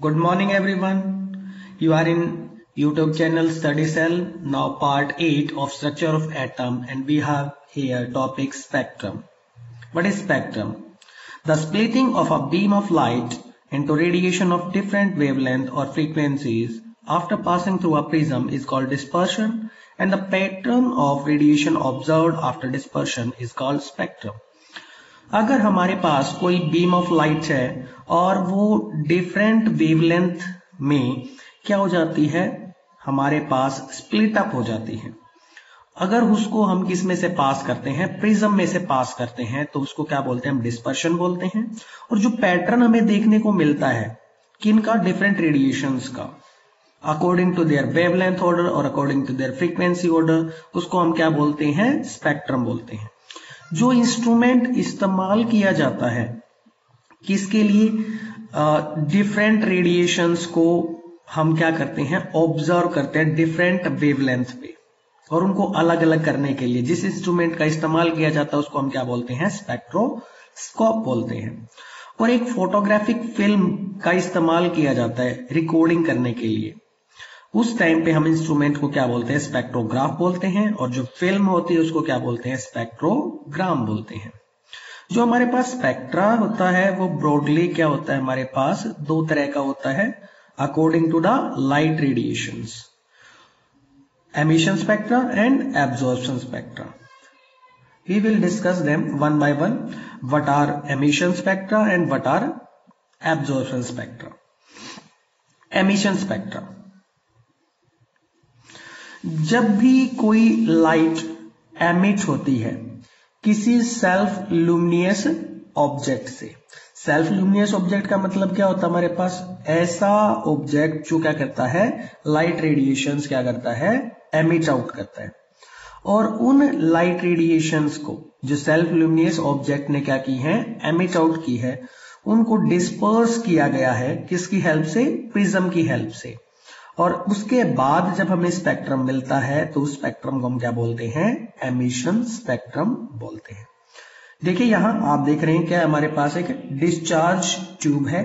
Good morning everyone. You are in YouTube channel Study Cell, now part 8 of structure of atom, and we have here topic spectrum. What is spectrum? The splitting of a beam of light into radiation of different wavelength or frequencies after passing through a prism is called dispersion, and the pattern of radiation observed after dispersion is called spectrum. अगर हमारे पास कोई beam of light है और वो different wavelength में क्या हो जाती है, हमारे पास स्प्लिट अप हो जाती है। अगर उसको हम किस में से पास करते हैं, प्रिज्म में से पास करते हैं, तो उसको क्या बोलते हैं, हम डिस्पर्शन बोलते हैं। और जो पैटर्न हमें देखने को मिलता है किनका, डिफरेंट रेडिएशंस का, according to their wavelength order और according to their frequency order, उसको हम क्या बोलते हैं, स्पेक्ट्रम बोलते हैं। जो इंस्ट्रूमेंट इस्तेमाल किया जाता है किसके लिए, डिफरेंट रेडिएशंस को हम क्या करते हैं, ऑब्जर्व करते हैं डिफरेंट वेवलेंथ पे, और उनको अलग अलग करने के लिए जिस इंस्ट्रूमेंट का इस्तेमाल किया जाता है उसको हम क्या बोलते हैं, स्पेक्ट्रोस्कोप बोलते हैं। और एक फोटोग्राफिक फिल्म का इस्तेमाल किया जाता है रिकॉर्डिंग करने के लिए, उस टाइम पे हम इंस्ट्रूमेंट को क्या बोलते हैं, स्पेक्ट्रोग्राफ बोलते हैं, और जो फिल्म होती है उसको क्या बोलते हैं, स्पेक्ट्रोग्राम बोलते हैं। जो हमारे पास स्पेक्ट्रा होता है वो ब्रॉडली क्या होता है, हमारे पास दो तरह का होता है according to the light radiations, emission spectra and absorption spectra. We will discuss them one by one, what are emission spectra and what are absorption spectra. Emission spectra, जब भी कोई लाइट एमिट होती है किसी सेल्फ लुमिनियस ऑब्जेक्ट से, self luminous object का मतलब क्या होता है, हमारे पास ऐसा ऑब्जेक्ट जो क्या करता है, लाइट रेडिएशंस क्या करता है, एमिट आउट करता है। और उन लाइट रेडिएशंस को जो सेल्फ लुमिनियस ऑब्जेक्ट ने क्या की है, एमिट आउट की है, उनको डिस्पर्स किया गया है किसकी हेल्प से, प्रिज्म की हेल्प से। और उसके बाद जब हमें स्पेक्ट्रम मिलता है तो उस स्पेक्ट्रम को हम क्या बोलते हैं, एमिशन स्पेक्ट्रम बोलते हैं। देखिए यहां आप देख रहे हैं क्या, हमारे पास एक डिस्चार्ज ट्यूब है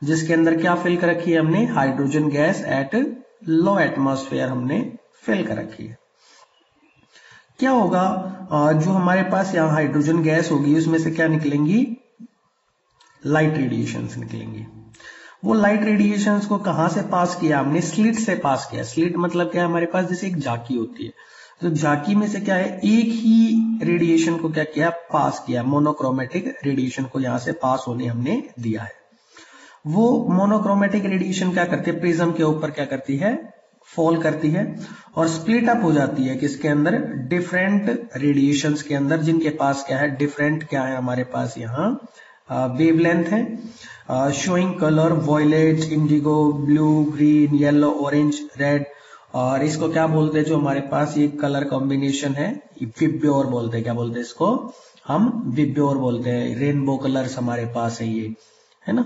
जिसके अंदर क्या फिल कर रखी है हमने, hydrogen gas at low atmosphere हमने फिल कर रखी है। क्या होगा, जो हमारे पास यहाँ हाइड्रोजन गैस होगी उसमें से क्या निकलेंगी, लाइट रेडिएशंस निकलेंगी। वो लाइट रेडिएशंस को कहां से पास किया हमने, स्लिट से पास किया। स्लिट मतलब क्या है, हमारे पास जैसे एक झांकी होती है, तो झांकी में से क्या है, एक ही रेडिएशन को क्या किया, पास किया, मोनोक्रोमेटिक रेडिएशन को यहां से पास होने हमने दिया है। वो मोनोक्रोमेटिक रेडिएशन क्या करती है, प्रिज्म के ऊपर क्या करती है, फॉल करती है और स्प्लिट अप हो जाती है किसके अंदर, डिफरेंट रेडिएशंस के अंदर, जिनके पास क्या है, डिफरेंट क्या है हमारे पास यहाँ वेवलेंथ है, showing colour violet, indigo, blue, green, yellow, orange, red. और इसको क्या बोलते हैं, जो हमारे पास ये कलर कॉम्बिनेशन है, विब्योर बोलते हैं, क्या बोलते हैं इसको, हम विब्योर बोलते हैं। रेनबो कलर्स हमारे पास है ये, है ना।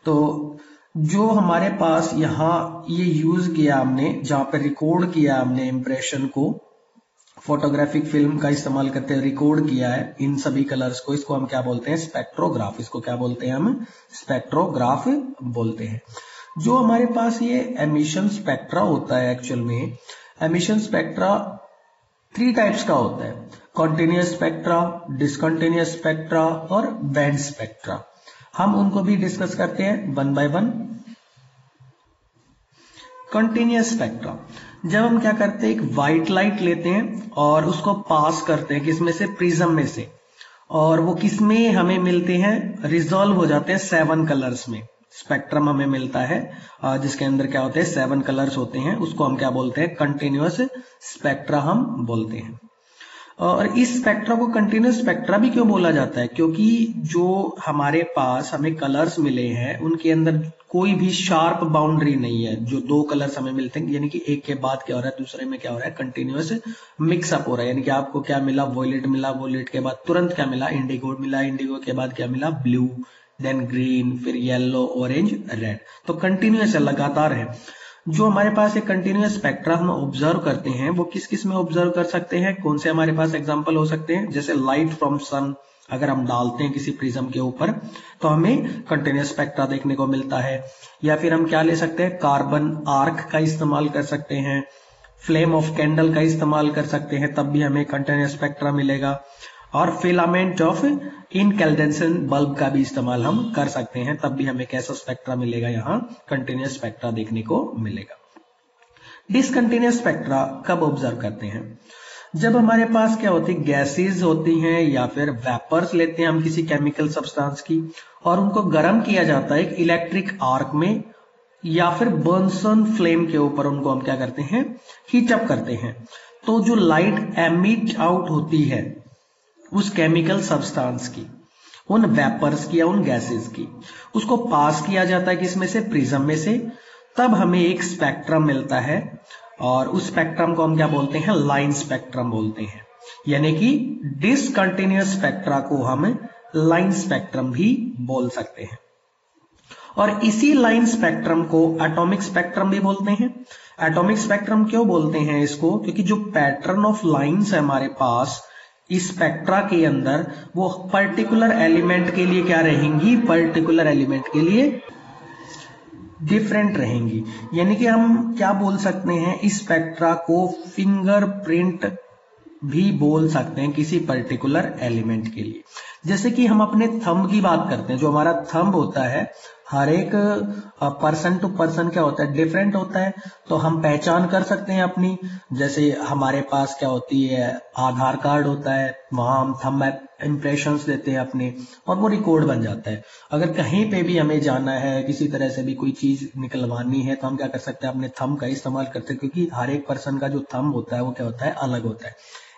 तो जो हमारे पास यहाँ ये यूज किया हमने, जहां पर रिकॉर्ड किया हमने इम्प्रेशन को, फोटोग्राफिक फिल्म का इस्तेमाल करते हुए रिकॉर्ड किया है इन सभी कलर्स को, इसको हम क्या बोलते हैं, स्पेक्ट्रोग्राफ। इसको क्या बोलते हैं हम, स्पेक्ट्रोग्राफ बोलते हैं। जो हमारे पास ये एमिशन स्पेक्ट्रा होता है, एक्चुअल में एमिशन स्पेक्ट्रा 3 टाइप्स का होता है, कॉन्टिन्यूअस स्पेक्ट्रा, डिसकंटिन्यूअस स्पेक्ट्रा और बैंड स्पेक्ट्रा। हम उनको भी डिस्कस करते हैं one by one. Continuous spectra, जब हम क्या करते हैं, एक व्हाइट लाइट लेते हैं और उसको पास करते हैं किसमें से, प्रिज्म में से, और वो किसमें हमें मिलते हैं, रिजॉल्व हो जाते हैं 7 कलर्स में। स्पेक्ट्रम हमें मिलता है जिसके अंदर क्या होते हैं, 7 कलर्स होते हैं, उसको हम क्या बोलते हैं, कंटिन्यूअस स्पेक्ट्रा हम बोलते हैं। और इस स्पेक्ट्रा को कंटिन्यूअस स्पेक्ट्रा भी क्यों बोला जाता है, क्योंकि जो हमारे पास हमें कलर्स मिले हैं उनके अंदर कोई भी शार्प बाउंड्री नहीं है। जो 2 कलर्स हमें मिलते हैं, यानी कि एक के बाद क्या हो रहा है, दूसरे में क्या हो रहा है, कंटिन्यूअस मिक्सअप हो रहा है। यानी कि आपको क्या मिला, वॉयलेट मिला, वॉयलेट के बाद तुरंत क्या मिला, इंडिगो मिला, इंडिगो के बाद क्या मिला, ब्लू, देन ग्रीन, फिर येलो, ऑरेंज, रेड। तो कंटिन्यूअस है, लगातार है। जो हमारे पास एक कंटिन्यूअस स्पेक्ट्रा हम ऑब्जर्व करते हैं वो किस किस में ऑब्जर्व कर सकते हैं, कौन से हमारे पास एग्जांपल हो सकते हैं, जैसे लाइट फ्रॉम सन, अगर हम डालते हैं किसी प्रिज्म के ऊपर तो हमें कंटिन्यूअस स्पेक्ट्रा देखने को मिलता है। या फिर हम क्या ले सकते हैं, कार्बन आर्क का इस्तेमाल कर सकते हैं, फ्लेम ऑफ कैंडल का इस्तेमाल कर सकते हैं, तब भी हमें कंटिन्यूअस स्पेक्ट्रा मिलेगा। और फिलामेंट ऑफ इनकैंडेसेंट बल्ब का भी इस्तेमाल हम कर सकते हैं, तब भी हमें कैसा स्पेक्ट्रा मिलेगा, यहाँ कंटिन्यूअस स्पेक्ट्रा देखने को मिलेगा। डिसकंटिन्यूअस स्पेक्ट्रा कब ऑब्जर्व करते हैं, जब हमारे पास क्या होती है, गैसेस होती हैं या फिर वेपर्स लेते हैं हम किसी केमिकल सब्सटेंस की और उनको गर्म किया जाता है एक इलेक्ट्रिक आर्क में या फिर बर्नसन फ्लेम के ऊपर, उनको हम क्या करते हैं, हीट अप करते हैं। तो जो लाइट एमिट आउट होती है उस केमिकल सब्सटेंस की, उन वेपर्स की या उन गैसेस की, उसको पास किया जाता है किसमें से, प्रिज्म में से, तब हमें एक स्पेक्ट्रम मिलता है और उस स्पेक्ट्रम को हम क्या बोलते हैं, लाइन स्पेक्ट्रम बोलते हैं। यानी कि डिसकंटिन्यूअस स्पेक्ट्रा को हम लाइन स्पेक्ट्रम भी बोल सकते हैं। और इसी लाइन स्पेक्ट्रम को एटॉमिक स्पेक्ट्रम भी बोलते हैं। एटॉमिक स्पेक्ट्रम क्यों बोलते हैं इसको, क्योंकि जो पैटर्न ऑफ लाइंस है हमारे पास इस स्पेक्ट्रा के अंदर, वो पर्टिकुलर एलिमेंट के लिए क्या रहेंगी, पर्टिकुलर एलिमेंट के लिए डिफरेंट रहेंगी। यानी कि हम क्या बोल सकते हैं, इस स्पेक्ट्रा को फिंगरप्रिंट भी बोल सकते हैं किसी पर्टिकुलर एलिमेंट के लिए। जैसे कि हम अपने थंब की बात करते हैं, जो हमारा थंब होता है हर एक पर्सन टू पर्सन क्या होता है, डिफरेंट होता है। तो हम पहचान कर सकते हैं अपनी, जैसे हमारे पास क्या होती है, आधार कार्ड होता है, वहां हम थंब इंप्रेशंस देते हैं अपने और वो रिकॉर्ड बन जाता है। अगर कहीं पे भी हमें जाना है, किसी तरह से भी कोई चीज निकलवानी है, तो हम क्या कर सकते हैं, अपने थंब का इस्तेमाल करते हैं, क्योंकि हर एक पर्सन का जो थंब होता है वो क्या होता है, अलग होता है।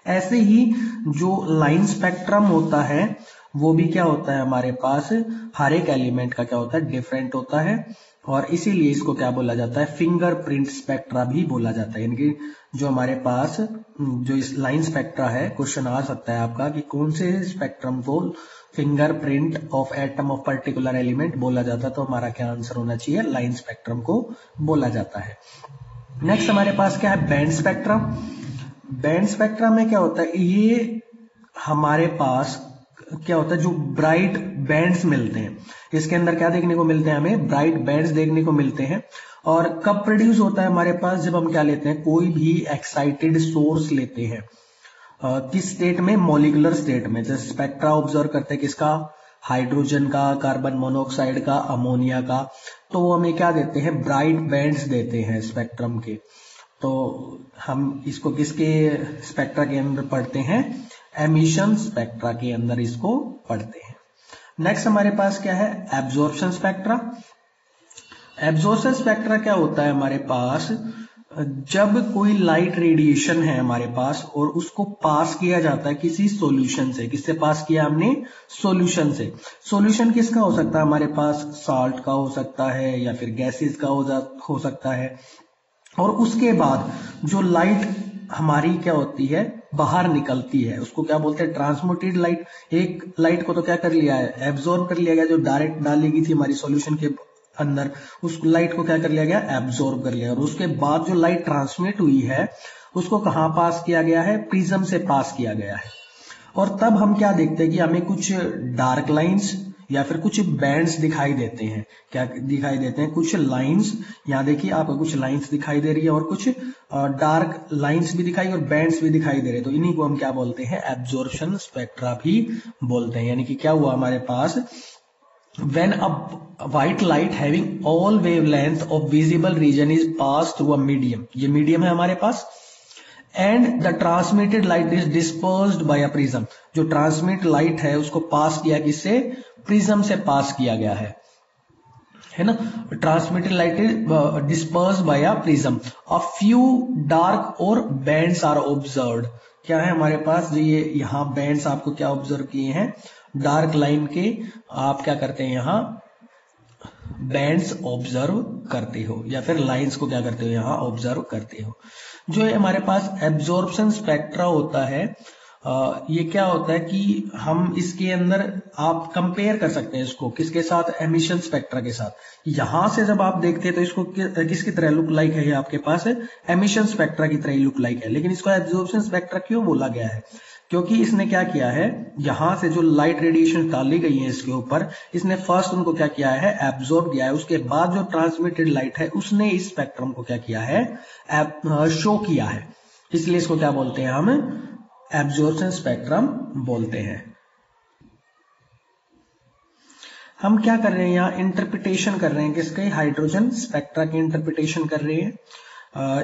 ऐसे ही जो लाइन स्पेक्ट्रम होता है वो भी क्या होता है, हमारे पास हर एक एलिमेंट का क्या होता है, डिफरेंट होता है। और इसीलिए इसको क्या बोला जाता है, फिंगरप्रिंट स्पेक्ट्रा भी बोला जाता है। यानी कि जो हमारे पास जो इस लाइन स्पेक्ट्रा है, क्वेश्चन आ सकता है आपका कि कौन से स्पेक्ट्रम को fingerprint of atom of particular element बोला जाता है, तो हमारा क्या आंसर होना चाहिए, लाइन स्पेक्ट्रम को बोला जाता है। नेक्स्ट हमारे पास क्या है, बैंड स्पेक्ट्रम। बैंड स्पेक्ट्रम में क्या होता है, ये हमारे पास क्या होता है, जो ब्राइट बैंड्स मिलते हैं, इसके अंदर क्या देखने को मिलते हैं, हमें ब्राइट बैंड्स देखने को मिलते हैं। और कब प्रोड्यूस होता है हमारे पास, जब हम क्या लेते हैं, कोई भी एक्साइटेड सोर्स लेते हैं। किस स्टेट में, मॉलिक्यूलर स्टेट में। जैसे स्पेक्ट्रा ऑब्जर्व करते हैं किसका, हाइड्रोजन का, कार्बन मोनोऑक्साइड का, अमोनिया का, तो वो हमें क्या देते हैं, ब्राइट बैंड्स देते हैं स्पेक्ट्रम के। तो हम इसको किसके स्पेक्ट्रा के अंदर पढ़ते हैं, एमिशन स्पेक्ट्रा के अंदर इसको पढ़ते हैं। नेक्स्ट हमारे पास क्या है, एब्जॉर्प्शन स्पेक्ट्रा। एब्जॉर्प्शन स्पेक्ट्रा क्या होता है हमारे पास, जब कोई लाइट रेडिएशन है हमारे पास और उसको पास किया जाता है किसी सॉल्यूशन से। किससे पास किया हमने, सॉल्यूशन से। सॉल्यूशन किसका हो सकता है हमारे पास, साल्ट का हो सकता है या फिर गैसेस का हो सकता है। और उसके बाद जो लाइट हमारी क्या होती है, बाहर निकलती है, उसको क्या बोलते हैं, ट्रांसमिटेड लाइट। एक लाइट को तो क्या कर लिया है, एब्जॉर्ब कर लिया गया, जो डायरेक्ट डाली गई थी हमारी सॉल्यूशन के अंदर, उस लाइट को क्या कर लिया गया, एब्जॉर्ब कर लिया। और उसके बाद जो लाइट ट्रांसमिट हुई है उसको कहां पास किया गया है, प्रिज्म से पास किया गया है। और तब हम क्या देखते हैं कि हमें कुछ डार्क लाइंस या फिर कुछ बैंड्स दिखाई देते हैं। क्या दिखाई देते हैं, कुछ लाइंस, यहाँ देखिए आपको कुछ लाइंस दिखाई दे रही है और कुछ डार्क लाइंस भी दिखाई और बैंड्स भी दिखाई दे रहे हैं। तो इन्हीं को हम क्या बोलते हैं, एब्जॉर्प्शन स्पेक्ट्रा भी बोलते हैं। यानी कि क्या हुआ हमारे पास, when a white light having all wavelength of visible region is passed through a medium, ये मीडियम है हमारे पास, and the transmitted light is dispersed by a prism, जो ट्रांसमिट लाइट है उसको पास किया किससे, प्रिज्म से पास किया गया है ना। Transmitted light is dispersed by a prism, a few dark और बैंड्स आर ऑब्जर्व्ड। क्या है हमारे पास, जो ये यहाँ बैंड्स आपको क्या ऑब्जर्व किए हैं, डार्क लाइन के आप क्या करते हैं, यहाँ बैंड्स ऑब्जर्व करते हो या फिर लाइंस को क्या करते हो, यहाँ ऑब्जर्व करते हो। जो है हमारे पास एब्जॉर्प्शन स्पेक्ट्रा होता है, ये क्या होता है कि हम इसके अंदर आप कंपेयर कर सकते हैं इसको किसके साथ, एमिशन स्पेक्ट्रा के साथ। यहां से जब आप देखते हैं तो इसको किसकी तरह लुक लाइक है, ये आपके पास एमिशन स्पेक्ट्रा की तरह ही लुक लाइक है। लेकिन इसको एब्जॉर्प्शन स्पेक्ट्रा क्यों बोला गया है, क्योंकि इसने क्या किया है, यहां से जो लाइट रेडिएशन डाली गई है इसके ऊपर, इसने फर्स्ट उनको क्या किया है, एब्जॉर्ब किया है। उसके बाद जो ट्रांसमिटेड लाइट है उसने इस स्पेक्ट्रम को क्या किया है, शो किया है। इसलिए इसको क्या बोलते हैं, हम एब्जॉर्प्शन स्पेक्ट्रम बोलते हैं। हम क्या कर रहे हैं, यहाँ इंटरप्रिटेशन कर रहे हैं किसके, हाइड्रोजन स्पेक्ट्रा की इंटरप्रिटेशन कर रहे हैं।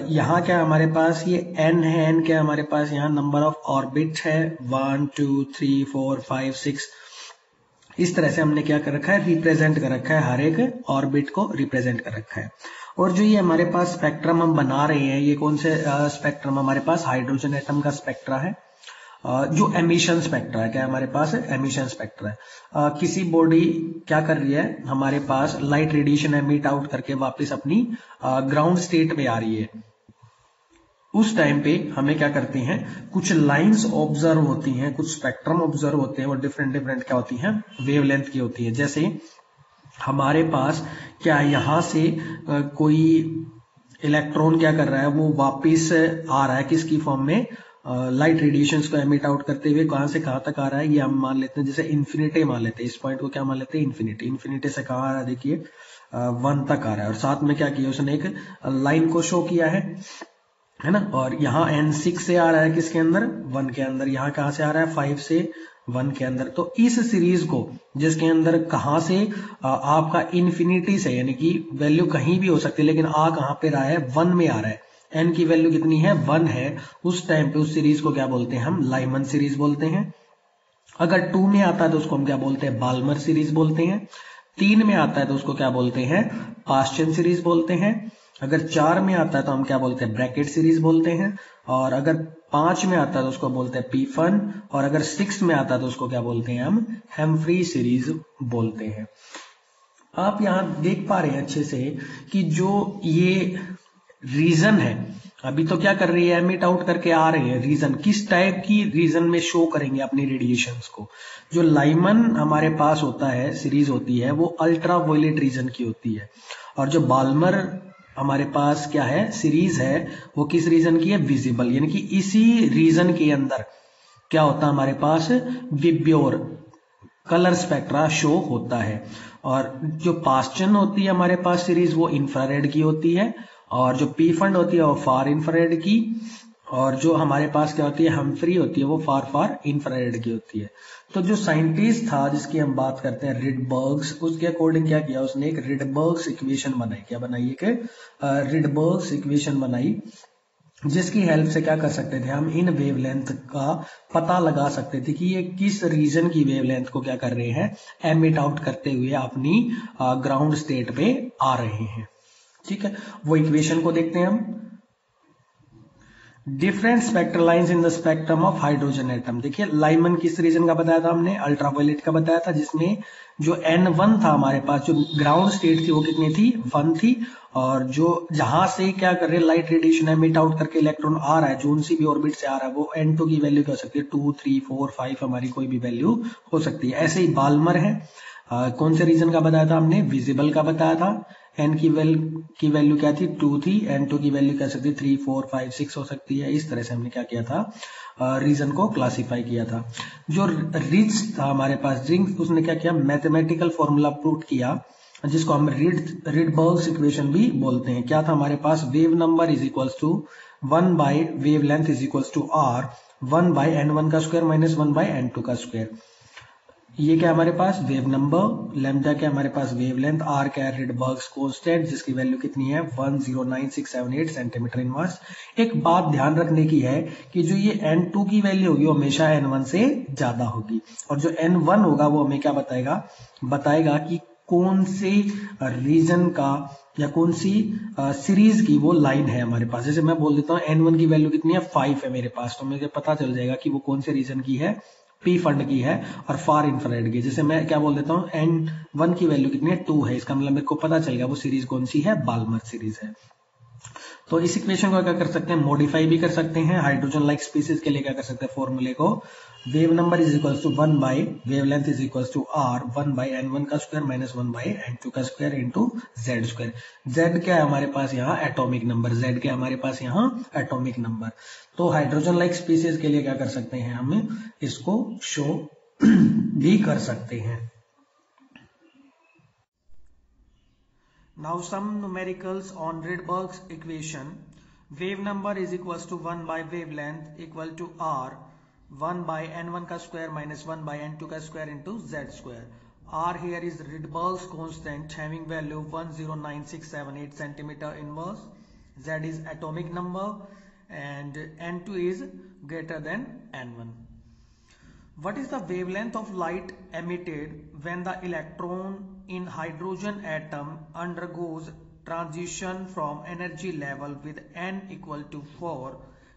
यहाँ क्या हमारे पास ये n है, n क्या हमारे पास यहाँ नंबर ऑफ ऑर्बिट है, 1 2 3 4 5 6। इस तरह से हमने क्या कर रखा है, रिप्रेजेंट कर रखा है, हर एक ऑर्बिट को रिप्रेजेंट कर रखा है। और जो ये हमारे पास स्पेक्ट्रम हम बना रहे हैं, ये कौन से स्पेक्ट्रम, हमारे पास हाइड्रोजन एटम का स्पेक्ट्रा है, जो एमिशन स्पेक्ट्रा है। क्या हमारे पास एमिशन स्पेक्ट्रा है। किसी बॉडी क्या कर रही है, हमारे पास लाइट रेडिएशन एमिट आउट करके वापस अपनी ग्राउंड स्टेट में आ रही है। उस टाइम पे हमें क्या करते हैं, कुछ लाइंस ऑब्जर्व होती हैं, कुछ स्पेक्ट्रम ऑब्जर्व होते हैं, और डिफरेंट डिफरेंट क्या होती हैं, वेवलेंथ की होती है। जैसे हमारे पास क्या यहां से कोई इलेक्ट्रॉन क्या कर रहा है, वो वापिस आ रहा है किसकी फॉर्म में, लाइट रेडिएशंस को एमिट आउट करते हुए कहां से कहां तक आ रहा है, ये हम मान लेते हैं, जैसे इन्फिनिटी मान लेते हैं, इस पॉइंट को क्या मान लेते हैं, इन्फिनिटी। इन्फिनिटी से कहां आ रहा है, देखिए 1 तक आ रहा है, और साथ में क्या किया उसने, एक लाइन को शो किया है ना। और यहाँ n6 से आ रहा है किसके अंदर, 1 के अंदर। यहाँ कहां से आ रहा है, 5 से 1 के अंदर। तो इस सीरीज को, जिसके अंदर कहां से आपका इन्फिनिटी से, यानी कि वैल्यू कहीं भी हो सकती है, लेकिन आ कहां पे रहा है, 1 में आ रहा है, n की वैल्यू कितनी है, 1 है, उस टाइम पे उस सीरीज को क्या बोलते हैं, हम लाइमन सीरीज बोलते हैं। अगर 2 में आता है तो उसको हम क्या बोलते हैं, बाल्मर सीरीज बोलते हैं। 3 में आता है तो उसको क्या बोलते हैं, पास्चन सीरीज बोलते हैं। अगर 4 में आता है तो हम क्या बोलते हैं, ब्रैकेट सीरीज बोलते हैं। और अगर 5 में आता है तो उसको बोलते हैं पीफन। और अगर 6 में आता है तो उसको क्या बोलते हैं, हम हेम्फ्री सीरीज बोलते हैं। आप यहां देख पा रहे हैं अच्छे से कि जो ये रीजन है, अभी तो क्या कर रही है, एमिट आउट करके आ रहे हैं। रीजन किस टाइप की रीजन में शो करेंगे अपनी रेडिएशंस को। जो लाइमन हमारे पास होता है, सीरीज होती है, वो अल्ट्रा वायलेट रीजन की होती है। और जो बाल्मर हमारे पास क्या है, सीरीज है, वो किस रीजन की है, विजिबल। यानी कि इसी रीजन के अंदर क्या होता है, हमारे पास विब्योर कलर स्पेक्ट्रा शो होता है। और जो पास्चन होती है हमारे पास सीरीज, वो इंफ्रारेड की होती है। और जो पी फंड होती है वो फार इंफ्रारेड की। और जो हमारे पास क्या होती है, हम्फ्री होती है, वो फार इंफ्रारेड की होती है। तो जो साइंटिस्ट था जिसकी हम बात करते हैं, रिडबर्ग्स, उसके अकॉर्डिंग क्या किया उसने, एक रिडबर्ग्स इक्वेशन बनाई। क्या बनाई, एक रिडबर्ग्स इक्वेशन बनाई, जिसकी हेल्प से क्या कर सकते थे, हम इन वेवलेंथ का पता लगा सकते थे कि ये किस रीजन की वेवलेंथ को क्या कर रहे हैं, एमिट आउट करते हुए अपनी ग्राउंड स्टेट पे आ रहे हैं। ठीक है, वो इक्वेशन को देखते हैं हम। Different spectral lines in the spectrum of hydrogen atom. देखिए लाइमन किस रीजन का बताया था हमने, अल्ट्रावायलेट का बताया था, जिसमें जो N1 था हमारे पास, जो ग्राउंड स्टेट थी वो कितनी थी, 1 थी। और जो जहां से क्या कर रहे, लाइट रेडिएशन एमिट आउट करके इलेक्ट्रॉन आ रहा है, जो उनसी भी ऑर्बिट से आ रहा है, वो N2 की वैल्यू क्या हो सकती है, 2 3 4 5 हमारी कोई भी वैल्यू हो सकती है। ऐसे ही बाल्मर है, कौन से रीजन का बताया था हमने, विजिबल का बताया था। n की वैल्यू क्या थी, 2 थी। n2 की वैल्यू क्या सकती है, 3 4 5 6 हो सकती है। इस तरह से हमने क्या किया था, रीजन को क्लासिफाई किया था। जो रिड्स था हमारे पास, रिंग, उसने क्या किया, मैथमेटिकल फॉर्मूला पुट किया, जिसको हम रिडबर्ग्स इक्वेशन भी बोलते हैं। क्या था हमारे पास, wave number is equals to 1 by wave length is equals to R 1 by n1 का स्क्वायर माइनस 1 बाई n2 का स्क्वायर। ये क्या हमारे पास, वेव नंबर, लैम्डा क्या हमारे पास, वेव लेंथ, आर क्या है, रिडबर्ग्स कांस्टेंट, जिसकी वैल्यू कितनी है, 109678 सेंटीमीटर इनवर्स। एक बात ध्यान रखने की है कि जो ये n2 की वैल्यू होगी वो हमेशा n1 से ज्यादा होगी। और जो n1 होगा वो हमें क्या बताएगा कि कौन से रीजन का या कौन सी सीरीज की वो लाइन है हमारे पास। जैसे मैं बोल देता हूँ n1 की वैल्यू कितनी है, 5 है मेरे पास, तो मुझे पता चल जाएगा कि वो कौन से रीजन की है, पी फंड की है और फार इंफ्रारेड की। जैसे मैं क्या बोल देता हूँ, N1 की वैल्यू कितनी है, 2 है, इसका मतलब मेरे को पता चल गया वो सीरीज कौन सी है, बाल्मर सीरीज है। तो इस इक्वेशन को क्या कर सकते हैं, मॉडिफाई भी कर सकते हैं। हाइड्रोजन लाइक स्पीसीज के लिए क्या कर सकते हैं, फॉर्मूले को wave number is equal to 1 by wave length is equal to R 1 by n1 का स्क्वायर माइनस 1 बाई n2 का square into Z square. Z क्या है हमारे पास यहाँ एटॉमिक नंबर, जेड क्या है हमारे पास यहाँ एटॉमिक नंबर। तो हाइड्रोजन लाइक स्पीसीज के लिए क्या कर सकते हैं, हम इसको शो भी कर सकते हैं। Now some numericals on Rydberg's equation. Wave number is equals to 1 by wavelength equal to r 1 by n1 का square minus 1 by n2 का square into z square. R here is Rydberg's constant having value 109678 centimeter inverse. Z is atomic number and n2 is greater than n1. What is the wavelength of light emitted when the electron in hydrogen atom undergoes transition from energy level with n equal to 4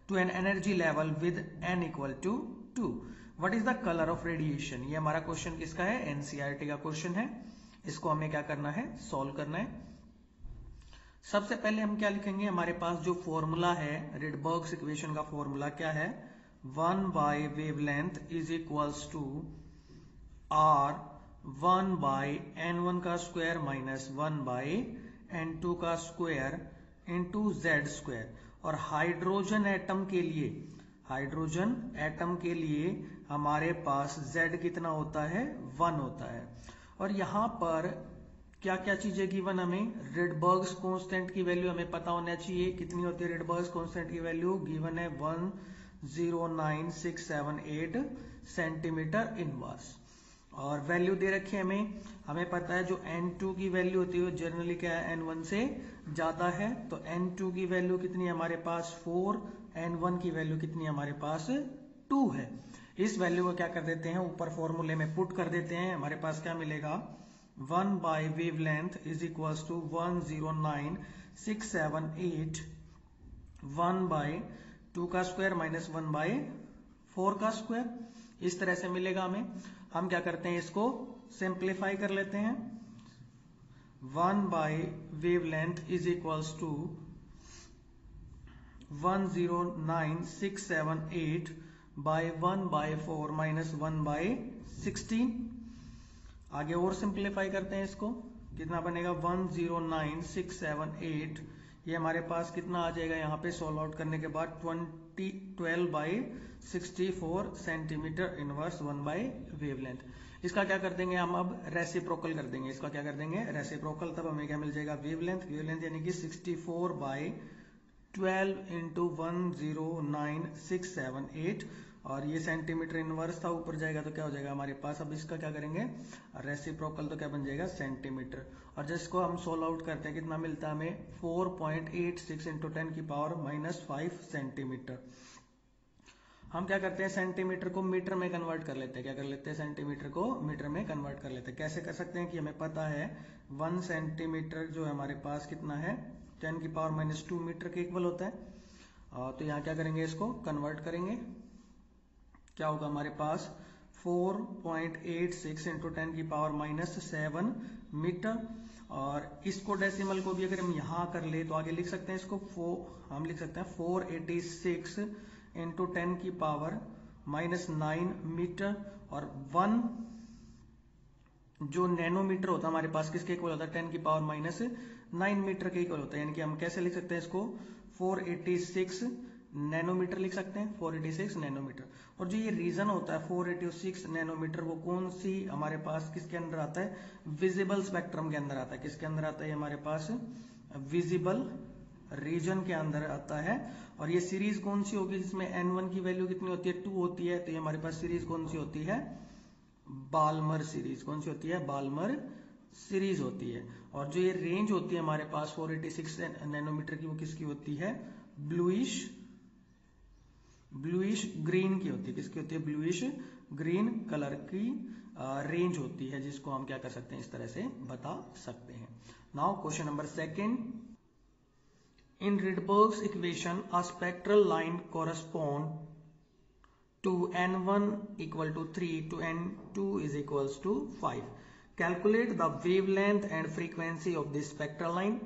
to an energy level with n equal to 2? What is the color of radiation? ये हमारा question किसका है, NCERT का question है। इसको हमें क्या करना है, सॉल्व करना है। सबसे पहले हम क्या लिखेंगे, हमारे पास जो फॉर्मूला है रिडबर्ग्स इक्वेशन का फॉर्मूला क्या है, 1 by wavelength is equals to R 1 by n1 का स्क्वायर माइनस 1 बाई n2 का स्क्वायर इंटू जेड स्क्वायर। और हाइड्रोजन एटम के लिए हमारे पास z कितना होता है, 1 होता है। और यहां पर क्या क्या चीजें गिवन, हमें रिडबर्ग्स कांस्टेंट की वैल्यू हमें पता होना चाहिए, कितनी होती है रिडबर्ग्स कांस्टेंट की वैल्यू, गिवन है 109678 सेंटीमीटर इनवर्स। और वैल्यू दे रखी है हमें पता है जो n2 की वैल्यू होती है वो जनरली क्या है, n1 से ज्यादा है। तो n2 की वैल्यू कितनी है हमारे पास 4, n1 की वैल्यू कितनी है हमारे पास 2 है। इस वैल्यू को क्या कर देते हैं, ऊपर फॉर्मूले में पुट कर देते हैं। हमारे पास क्या मिलेगा, 1 by wavelength is equals to 109678 1 by 2 का स्क्वायर माइनस 1 बाई 4 का स्क्वायर, इस तरह से मिलेगा हमें। हम क्या करते हैं, इसको सिंप्लीफाई कर लेते हैं। 1 by wavelength is equals to 109678 by 1 by 4 minus 1 by 16। आगे और सिंप्लीफाई करते हैं इसको, कितना बनेगा 109678, ये हमारे पास कितना आ जाएगा, यहाँ पे सोल्व आउट करने के बाद 12 by 64 centimetre inverse 1 by wavelength. इसका क्या कर देंगे हम, अब रेसिप्रोकल कर देंगे। इसका क्या कर देंगे, रेसिप्रोकल, तब हमें क्या मिल जाएगा, वेवलेंथ यानी कि 64 बाई 12 इंटू 109678, और ये सेंटीमीटर इनवर्स था, ऊपर जाएगा तो क्या हो जाएगा हमारे पास, अब इसका क्या करेंगे रेसिप्रोकल, तो क्या बन जाएगा सेंटीमीटर। और जिसको हम सोल्व आउट करते हैं कितना मिलता है हमें, 4.86 इंटू 10 की पावर माइनस 5 सेंटीमीटर। हम क्या करते हैं, सेंटीमीटर को मीटर में कन्वर्ट कर लेते हैं। क्या कर लेते हैं, सेंटीमीटर को मीटर में कन्वर्ट कर लेते हैं। कैसे कर सकते हैं कि हमें पता है 1 सेंटीमीटर जो है हमारे पास कितना है, 10 की पावर माइनस 2 मीटर के इक्वल होता है। तो यहाँ क्या करेंगे, इसको कन्वर्ट करेंगे, क्या होगा हमारे पास 4.86 इंटू 10 की पावर माइनस 7 मीटर। और इसको डेसिमल को भी अगर हम यहाँ कर ले तो आगे लिख सकते हैं इसको, हम लिख सकते हैं 486 इंटू 10 की पावर माइनस 9 मीटर। और 1 जो नैनोमीटर होता है हमारे पास किसके इक्वल होता है, 10 की पावर माइनस 9 मीटर के इक्वल होता है। यानी कि हम कैसे लिख सकते हैं इसको, 486 नैनोमीटर लिख सकते हैं, 486 नैनोमीटर। और जो ये रीजन होता है 486 नैनोमीटर, वो कौन सी हमारे पास किसके अंदर आता है, विजिबल स्पेक्ट्रम के अंदर आता है। किसके अंदर आता है हमारे पास, विजिबल रीजन के अंदर आता है। और ये सीरीज कौन सी होगी जिसमें n1 की वैल्यू कितनी होती है, 2 होती है। तो ये हमारे पास सीरीज कौन सी होती है, बाल्मर सीरीज। कौन सी होती है, बाल्मर सीरीज होती है। और जो ये रेंज होती है हमारे पास 486 नैनोमीटर की, वो किसकी होती है, ब्लूइश ग्रीन की होती है। किसकी होती है, ब्लूइश ग्रीन कलर की रेंज होती है, जिसको हम क्या कर सकते हैं, इस तरह से बता सकते हैं। Now question number 2, in Rydberg's equation a spectral line correspond to n1 equal to 3 to n2 is equals to 5. Calculate the wavelength and frequency of this spectral line.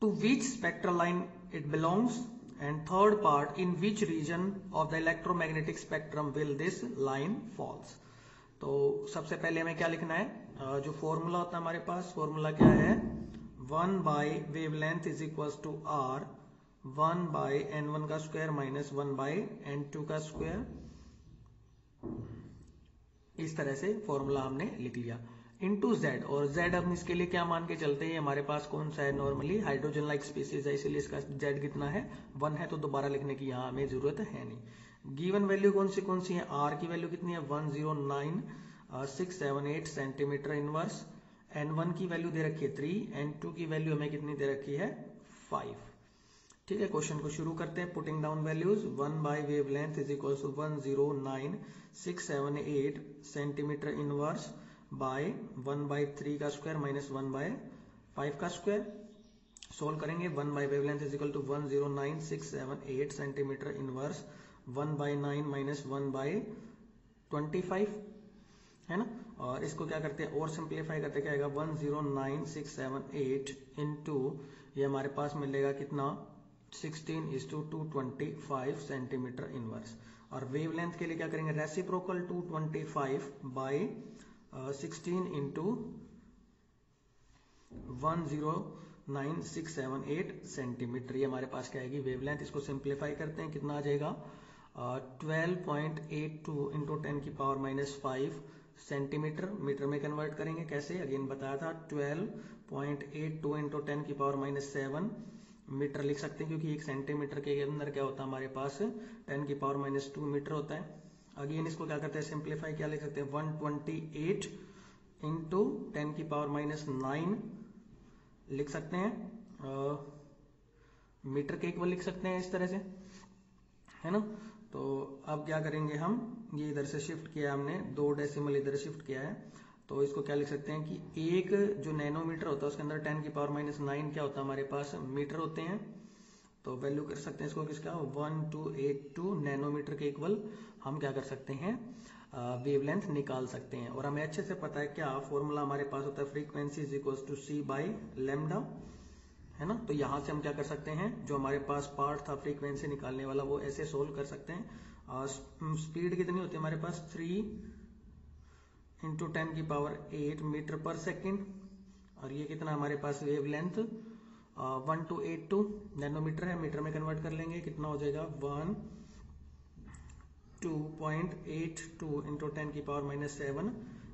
to which spectral line it belongs, and third part, in which region of the electromagnetic spectrum will this line falls. तो सबसे पहले हमें क्या लिखना है, जो formula होता है हमारे पास, फॉर्मूला क्या है, 1 by wavelength is equals to R 1 by n1 का स्क्वायर माइनस 1 बाई n2 का स्क्वायर। इस तरह से फॉर्मूला हमने लिख लिया इनटू जेड, और जेड हम इसके लिए क्या मान के चलते हैं, हमारे पास कौन सा है, नॉर्मली हाइड्रोजन लाइक स्पीसीज है, इसलिए इसका जेड कितना है 1 है, तो दोबारा लिखने की यहां हमें जरूरत है नहीं। गिवन वैल्यू कौन सी है, आर की वैल्यू कितनी है 109678 सेंटीमीटर इनवर्स, n1 की वैल्यू दे रखी है 3, n2 की वैल्यू हमें कितनी दे रखी है 5। ठीक है, क्वेश्चन को शुरू करते हैं। Putting down values, 1 by wavelength is equal to 109678 centimetre inverse by 1 by 3 का स्क्वायर माइनस 1 बाय 5 का स्क्वायर। सोल्व करेंगे, 1 by wavelength is equal to 109678 centimetre inverse 1 by 9 minus 1 by 25 है ना, और इसको क्या करते हैं और सिंप्लीफाई करते क्या आएगा 109678 इंटू ये हमारे पास मिलेगा कितना 16:225 सेंटीमीटर इनवर्स, और वेवलेंथ के लिए क्या करेंगे रेसिप्रोकल 225 बाई 16 इंटू 109678 सेंटीमीटर, ये हमारे पास क्या आएगी वेवलेंथ। इसको सिंप्लीफाई करते हैं, कितना आ जाएगा 12.82 इंटू 10 की पावर माइनस 5 सेंटीमीटर, मीटर में कन्वर्ट करेंगे कैसे, अगेन बताया था 12.82 इंटू 10 की पावर माइनस 7 मीटर लिख सकते हैं, क्योंकि एक सेंटीमीटर के अंदर क्या होता है हमारे पास 10 की पावर माइनस 2 मीटर होता है। अगेन इसको क्या करते हैं सिंप्लीफाई, क्या लिख सकते हैं 128 इंटू 10 की पावर माइनस 9 लिख सकते हैं, मीटर के इक्वल लिख सकते हैं इस तरह से, है ना। तो अब क्या करेंगे हम, ये इधर से शिफ्ट किया हमने, 2 डेसिमल इधर शिफ्ट किया है, तो इसको क्या लिख सकते हैं कि एक जो नैनोमीटर होता है उसके अंदर 10 की पावर माइनस 9 क्या होता है हमारे पास मीटर होते हैं, तो वैल्यू कर सकते हैं इसको किसका 1282 नैनोमीटर के इक्वल हम क्या कर सकते हैं वेवलेंथ निकाल सकते हैं। और हमें अच्छे से पता है क्या फॉर्मूला हमारे पास होता है frequency is equal to C by lambda, है ना। तो यहां से हम क्या कर सकते हैं, जो हमारे पास पार्ट था फ्रीक्वेंसी निकालने वाला वो ऐसे सोल्व कर सकते हैं। स्पीड कितनी होती है हमारे पास 3 इंटू 10 की पावर 8 मीटर पर सेकेंड, और ये कितना हमारे पास वेवलेंथ 1282 नैनोमीटर है, मीटर में कन्वर्ट कर लेंगे कितना हो जाएगा 12.82 इंटू 10 की पावर माइनस 7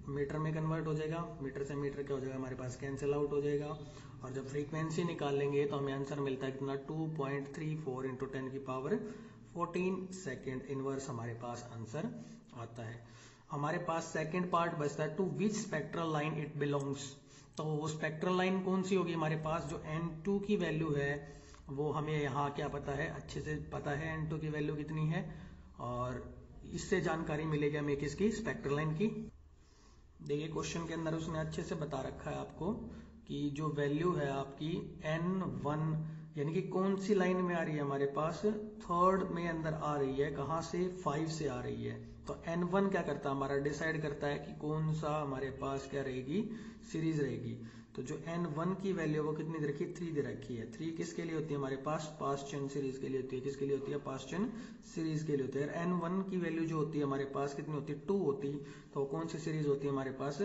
मीटर में कन्वर्ट हो जाएगा, मीटर से मीटर क्या हो जाएगा हमारे पास कैंसिल आउट हो जाएगा, और जब फ्रीक्वेंसी निकाल लेंगे तो हमें आंसर मिलता है कितना 2.34 इंटू 10 की पावर 14 सेकेंड इनवर्स हमारे पास आंसर आता है। हमारे पास सेकेंड पार्ट बचता है to which spectral line it belongs, तो स्पेक्ट्रल लाइन कौन सी होगी हमारे पास, जो N2 की वैल्यू है वो हमें यहाँ क्या पता है, अच्छे से पता है N2 की वैल्यू कितनी है, और इससे जानकारी मिलेगी हमें किसकी स्पेक्ट्रल लाइन की। देखिए क्वेश्चन के अंदर उसने अच्छे से बता रखा है आपको कि जो वैल्यू है आपकी N1 यानी कि कौन सी लाइन में आ रही है हमारे पास, थर्ड में अंदर आ रही है, कहां से 5 से आ रही है, तो N1 क्या करता है हमारा डिसाइड करता है कि कौन सा हमारे पास क्या रहेगी सीरीज रहेगी। तो जो N1 की वैल्यू वो कितनी दे रखी है 3 दे रखी है, 3 किसके लिए होती है हमारे पास पास चेन सीरीज के लिए होती है, किसके लिए होती है पास चेन सीरीज के लिए होती है। N1 की वैल्यू जो होती है हमारे पास कितनी होती है 2 होती, तो कौन सी सीरीज होती है हमारे पास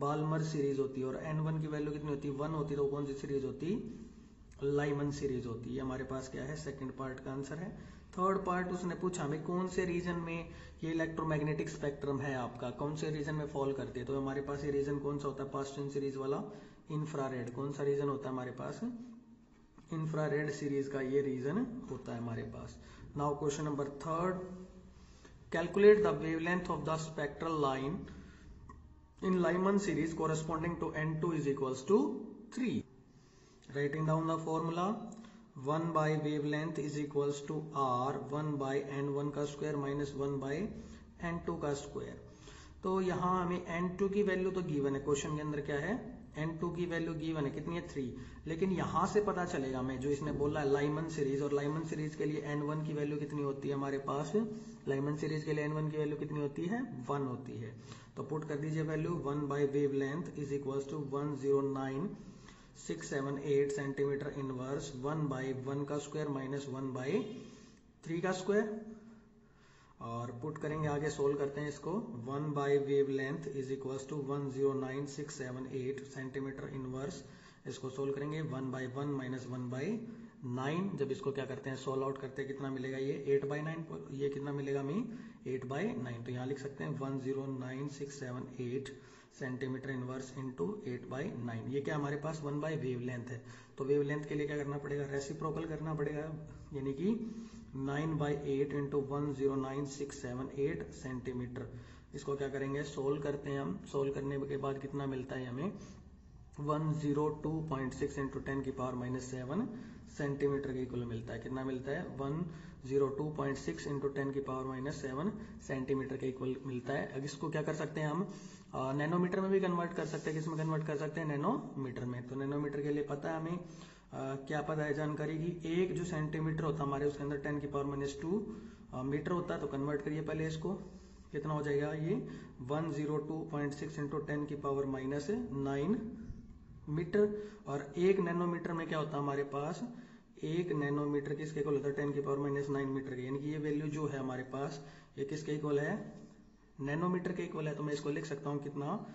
बाल्मर सीरीज होती है, और N1 की वैल्यू कितनी होती है 1 होती, तो कौन सी सीरीज होती लाइमन सीरीज होती है। हमारे पास क्या है सेकंड पार्ट का आंसर है। थर्ड पार्ट उसने पूछा हमें कौन से रीजन में ये इलेक्ट्रोमैग्नेटिक स्पेक्ट्रम है आपका, कौन से रीजन में फॉल करते हैं, तो हमारे पास ये रीजन कौन सा होता है पास्टन सीरीज वाला इंफ्रारेड, कौन सा रीजन होता है हमारे पास इंफ्रारेड सीरीज का ये रीजन होता है हमारे पास। Now question number third, calculate the wavelength of the spectral line in Lyman series corresponding to N2 is equals to 3. Writing down the formula, 1 by wavelength is equals to R 1 by N1 का square minus 1 by N2 का square. तो यहाँ हमें N2 की value तो given है, question के अंदर क्या है N2 की वैल्यू गिवन है कितनी है 3, लेकिन यहाँ से पता चलेगा हमें जो इसने बोला है लाइमन सीरीज, और लाइमन सीरीज के लिए N1 की वैल्यू कितनी होती है हमारे पास, लाइमन सीरीज के लिए N1 की वैल्यू कितनी होती है 1 होती है। तो पुट कर दीजिए value 1 by wavelength is equals to 109678 678 centimetre inverse 1/1 का स्क्वायर माइनस 1/3 का स्क्वायर। और पुट करेंगे आगे, सोल्व करते हैं इसको। 1 by wave length is equal to 109678 centimetre inverse. इसको सोल्व करेंगे 1/1 माइनस 1/9। जब इसको क्या करते हैं, सोल्व आउट करते हैं, कितना मिलेगा ये 8/9। ये कितना मिलेगा हमें 8/9। तो यहाँ लिख सकते हैं 109678 सेंटीमीटर इनवर्स इंटू 8/9। ये क्या हमारे पास 1 बाई वेव लेंथ है। तो वेव लेंथ के लिए क्या करना पड़ेगा, रेसिप्रोकल करना पड़ेगा, यानी कि 9/8 इंटू 109678 सेंटीमीटर। इसको क्या करेंगे, सोल्व करते हैं हम। सोल्व करने के बाद कितना मिलता है हमें 102.6 इंटू 10 की पावर माइनस 7 सेंटीमीटर के इक्वल मिलता है। कितना मिलता है 102.6 इंटू 10 की पावर माइनस 7 सेंटीमीटर के इक्वल मिलता है। अब इसको क्या कर सकते हैं हम, नैनोमीटर में भी कन्वर्ट कर सकते हैं। किसमें कन्वर्ट कर सकते हैं, नैनोमीटर में। तो नैनोमीटर के लिए पता है हमें क्या पता है जानकारी की, एक जो सेंटीमीटर होता है हमारे, उसके अंदर 10 की पावर माइनस 2 मीटर होता है। तो कन्वर्ट करिए पहले इसको, कितना हो जाएगा ये 102.6 इंटू 10 की पावर माइनस 9 मीटर। और एक नैनोमीटर में क्या होता है हमारे पास, एक नैनोमीटर किसके इक्वल होता है 10 की पावर माइनस 9 मीटर के। यानी कि ये वैल्यू जो है हमारे पास, ये किसके इक्वल है, नैनोमीटर के इक्वल है। तो मैं इसको लिख सकता हूं कितना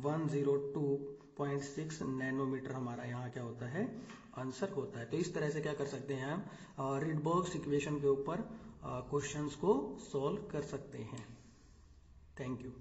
102.6 नैनोमीटर हमारा यहाँ क्या होता है, आंसर होता है। तो इस तरह से क्या कर सकते हैं हम, रिडबर्ग्स इक्वेशन के ऊपर क्वेश्चंस को सॉल्व कर सकते हैं। Thank you.